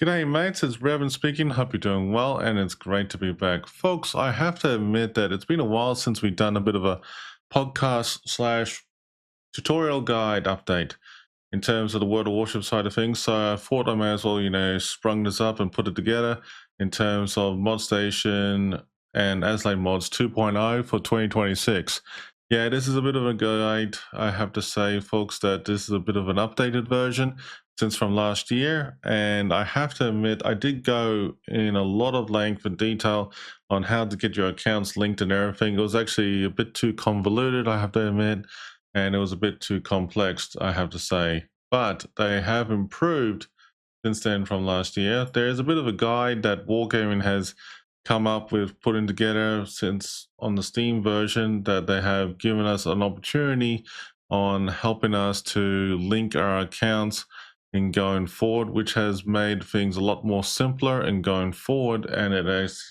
G'day mates, it's Revan speaking. Hope you're doing well and it's great to be back. Folks, I have to admit that it's been a while since we've done a bit of a podcast slash tutorial guide update in terms of the World of Warships side of things. So I thought I may as well, sprung this up and put it together in terms of Modstation and Aslain Mods 2.0 for 2026. Yeah, this is a bit of a guide. I have to say, folks, that this is a bit of an updated version since from last year. And I have to admit, I did go in a lot of length and detail on how to get your accounts linked and everything. It was actually a bit too convoluted, I have to admit, and it was a bit too complex, I have to say. But they have improved since then from last year. There's a bit of a guide that Wargaming has come up with putting together since on the Steam version that they have given us an opportunity on helping us to link our accounts in going forward, which has made things a lot more simpler in going forward, and it has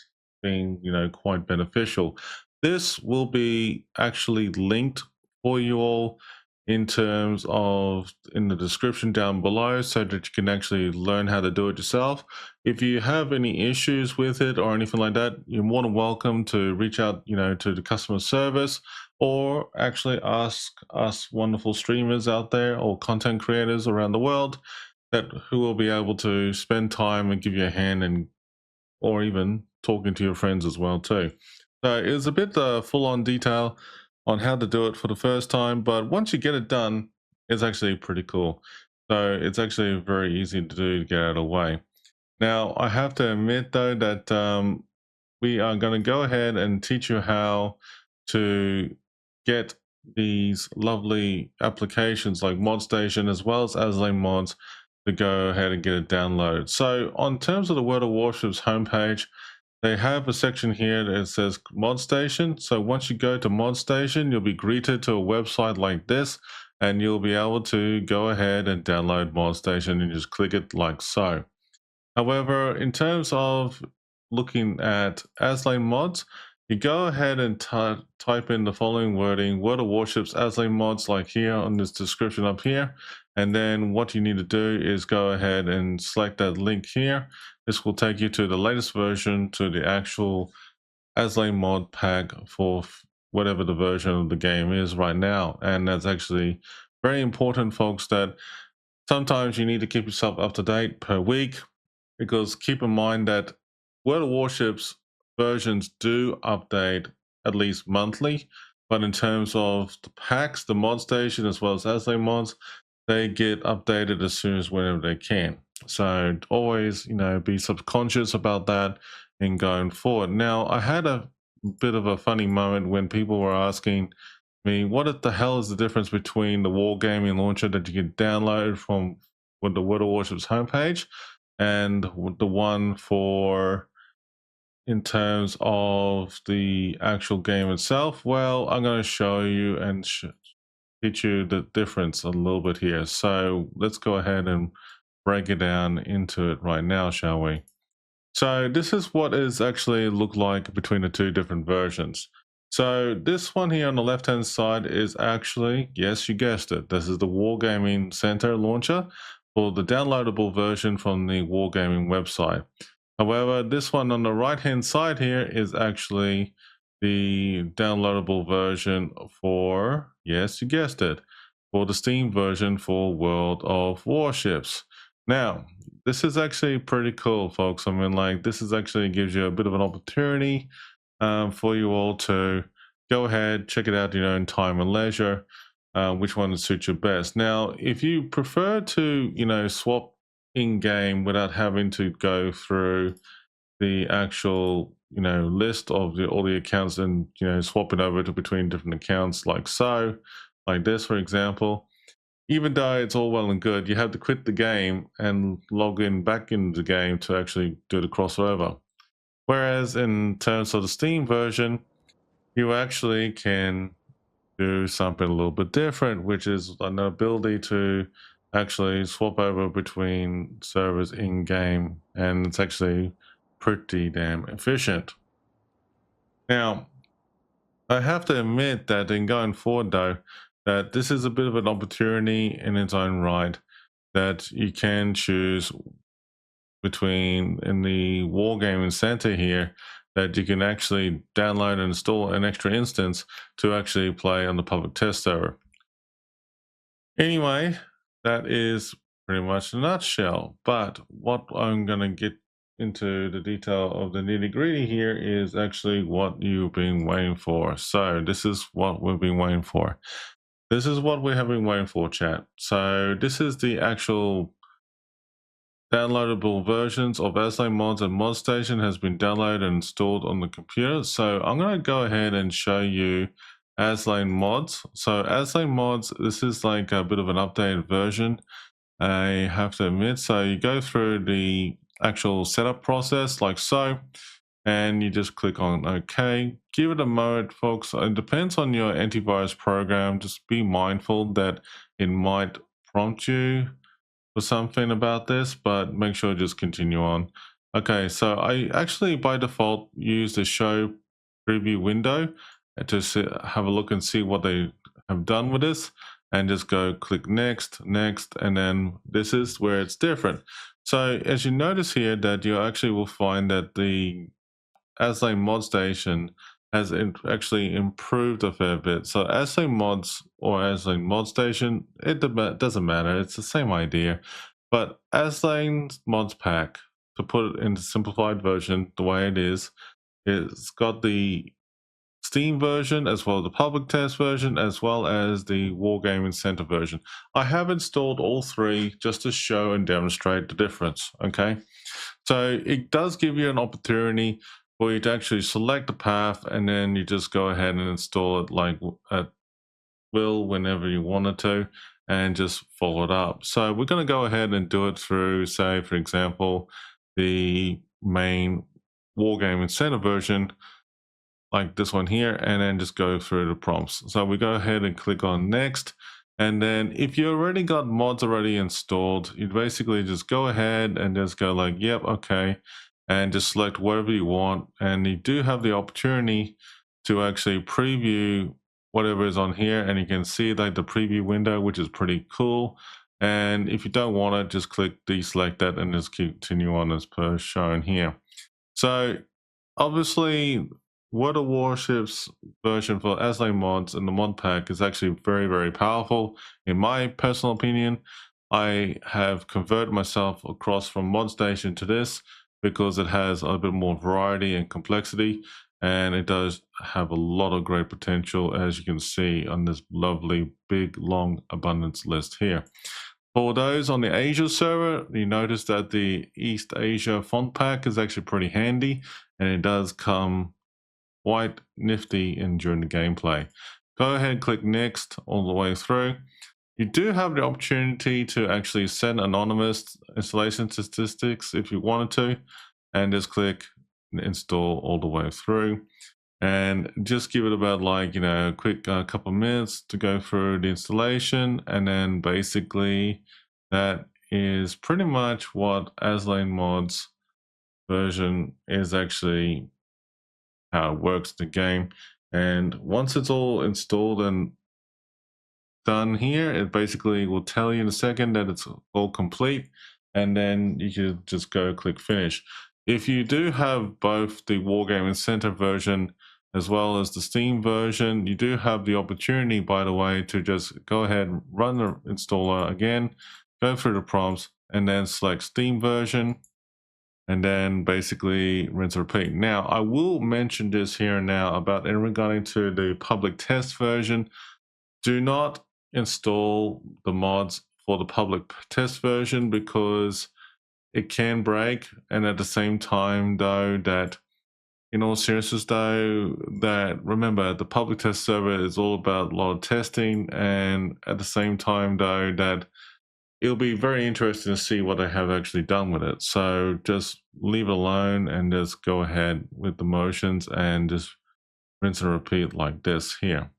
been, quite beneficial. This will be actually linked for you all in terms of in the description down below so that you can actually learn how to do it yourself. If you have any issues with it or anything like that, you're more than welcome to reach out, to the customer service, or actually ask us wonderful streamers out there or content creators around the world that who will be able to spend time and give you a hand, and or even talking to your friends as well too. So it was a bit full on detail on how to do it for the first time, but once you get it done, it's actually pretty cool. So it's actually very easy to do to get out of the way. Now, I have to admit though that we are going to go ahead and teach you how to get these lovely applications like Modstation as well as Aslain mods to go ahead and get it downloaded. So on terms of the World of Warships homepage, they have a section here that says Modstation. So once you go to Modstation, you'll be greeted to a website like this, and you'll be able to go ahead and download Modstation and just click it like so. However, in terms of looking at Aslain mods, you go ahead and type in the following wording: World of Warships Aslain mods, like here on this description up here. And then what you need to do is go ahead and select that link here. This will take you to the latest version, to the actual Aslain mod pack for whatever the version of the game is right now. And that's actually very important, folks, that sometimes you need to keep yourself up to date per week, because keep in mind that World of Warships versions do update at least monthly, but in terms of the packs, the mod station, as well as Aslain mods, they get updated as soon as whenever they can. So always, be subconscious about that in going forward. Now, I had a bit of a funny moment when people were asking me, what the hell is the difference between the Wargaming launcher that you can download from with the World of Warships homepage and the one for in terms of the actual game itself? Well, I'm going to show you and teach you the difference a little bit here. So let's go ahead and break it down into it right now, shall we? So this is what is actually look like between the two different versions. So this one here on the left hand side is actually, yes, you guessed it, this is the Wargaming Center launcher for the downloadable version from the Wargaming website. However, this one on the right hand side here is actually the downloadable version for, yes, you guessed it, for the Steam version for World of Warships. Now, this is actually pretty cool, folks. I mean, like, this is actually gives you a bit of an opportunity for you all to go ahead, check it out in your own time and leisure, which one suits you best. Now, if you prefer to, swap in-game without having to go through the actual, list of all the accounts and, swap it over to between different accounts like so, like this, for example, even though it's all well and good, you have to quit the game and log in back into the game to actually do the crossover. Whereas in terms of the Steam version, you actually can do something a little bit different, which is an ability to actually swap over between servers in game, and it's actually pretty damn efficient. Now, I have to admit that in going forward, though, that this is a bit of an opportunity in its own right, that you can choose between in the Wargaming Center here that you can actually download and install an extra instance to actually play on the public test server. Anyway, that is pretty much the nutshell. But what I'm going to get into the detail of the nitty gritty here is actually what you've been waiting for. So this is what we've been waiting for. This is what we have been waiting for, chat. So this is the actual downloadable versions of Aslain mods, and Modstation has been downloaded and installed on the computer. So I'm going to go ahead and show you Aslain mods. So Aslain mods, this is like a bit of an updated version, I have to admit. So you go through the actual setup process like so, and you just click on OK. Give it a moment, folks. It depends on your antivirus program. Just be mindful that it might prompt you for something about this, but make sure to just continue on. Okay, so I actually by default use the show preview window to have a look and see what they have done with this, and just go click next, next, and then this is where it's different. So as you notice here that you actually will find that the Aslain Modstation has actually improved a fair bit. So Aslain mods or Aslain Modstation, it doesn't matter. It's the same idea. But Aslain's mods pack, to put it into simplified version, the way it is, it's got the Steam version as well as the public test version as well as the Wargaming Center version. I have installed all three just to show and demonstrate the difference. Okay, so it does give you an opportunity for you to actually select the path, and then you just go ahead and install it like at will whenever you wanted to, and just follow it up. So we're going to go ahead and do it through, say, for example, the main Wargaming Center version, like this one here, and then just go through the prompts. So we go ahead and click on next. And then if you already got mods already installed, you basically just go ahead and just go like, yep, okay, and just select whatever you want. And you do have the opportunity to actually preview whatever is on here, and you can see like the preview window, which is pretty cool. And if you don't want it, just click deselect that and just continue on as per shown here. So obviously World of Warships version for Aslain mods and the mod pack is actually very, very powerful. In my personal opinion, I have converted myself across from Modstation to this because it has a bit more variety and complexity, and it does have a lot of great potential, as you can see on this lovely big long abundance list here. For those on the Asia server, you notice that the East Asia font pack is actually pretty handy, and it does come quite nifty during the gameplay. Go ahead and click next all the way through. You do have the opportunity to actually set anonymous installation statistics if you wanted to, and just click install all the way through, and just give it about like, you know, a quick couple minutes to go through the installation. And then basically that is pretty much what Aslain mods version is actually, how it works the game. And once it's all installed and done here, it basically will tell you in a second that it's all complete, and then you can just go click finish. If you do have both the Wargaming Center version as well as the Steam version, you do have the opportunity, by the way, to just go ahead and run the installer again, go through the prompts, and then select Steam version, and then basically rinse and repeat. Now, I will mention this here and now about in regarding to the public test version. Do not install the mods for the public test version because it can break. And at the same time, though, that in all seriousness, though, that remember the public test server is all about a lot of testing, and at the same time, though, that it'll be very interesting to see what they have actually done with it. So just leave it alone and just go ahead with the motions and just rinse and repeat like this here.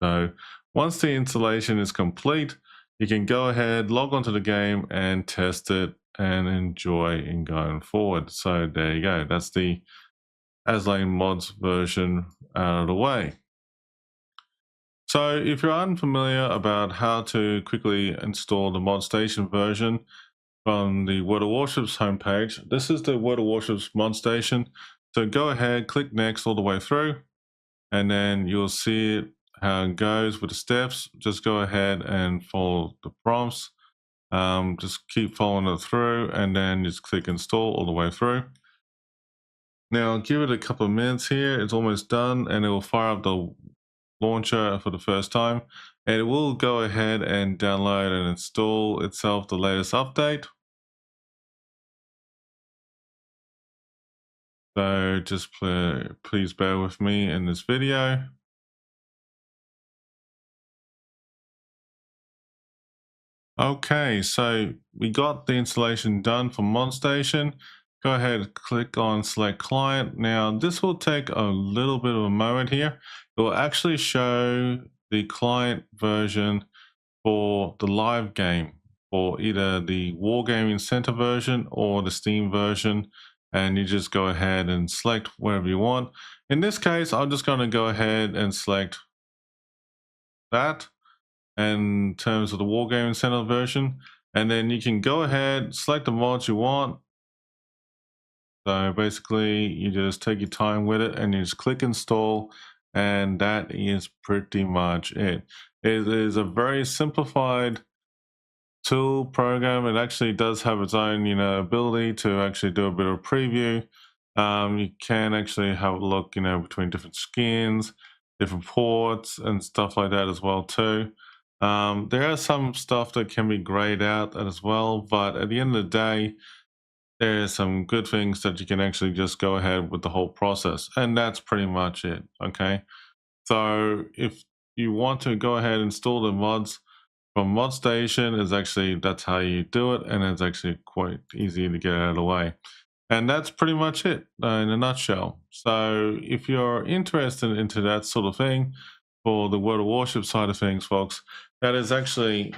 So once the installation is complete, you can go ahead, log onto the game and test it and enjoy in going forward. So there you go. That's the Aslain mods version out of the way. So if you're unfamiliar about how to quickly install the Modstation version, from the World of Warships homepage. This is the World of Warships Modstation. So go ahead, click next all the way through, and then you'll see it, how it goes with the steps. Just go ahead and follow the prompts. Just keep following it through, and then just click install all the way through. Now give it a couple of minutes here. It's almost done, and it will fire up the launcher for the first time, and it will go ahead and download and install itself the latest update. So just please bear with me in this video. Okay, so we got the installation done for Modstation. Go ahead, click on select client. Now this will take a little bit of a moment here. It will actually show the client version for the live game, for either the Wargaming Center version or the Steam version, and you just go ahead and select whatever you want. In this case, I'm just going to go ahead and select that in terms of the Wargaming Center version, and then you can go ahead, select the mods you want. So basically, you just take your time with it and you just click install, and that is pretty much it. It is a very simplified tool program. It actually does have its own, ability to actually do a bit of preview. You can actually have a look, between different skins, different ports, and stuff like that as well too. There are some stuff that can be grayed out as well, but at the end of the day, there are some good things that you can actually just go ahead with the whole process, and that's pretty much it. Okay, so if you want to go ahead and install the mods from Modstation, is actually that's how you do it, and it's actually quite easy to get out of the way. And that's pretty much it in a nutshell. So if you're interested into that sort of thing for the World of Warship side of things, folks, that is actually,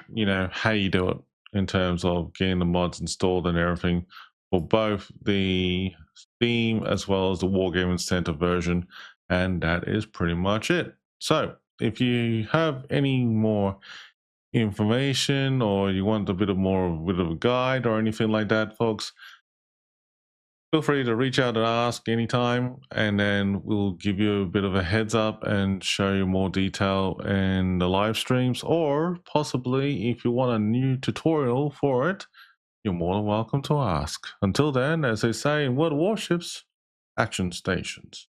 how you do it in terms of getting the mods installed and everything for both the Steam as well as the Wargaming Center version. And that is pretty much it. So if you have any more information or you want a bit of a guide or anything like that, folks, feel free to reach out and ask anytime, and then we'll give you a bit of a heads up and show you more detail in the live streams, or possibly if you want a new tutorial for it, you're more than welcome to ask. Until then, as they say in World of Warships, action stations.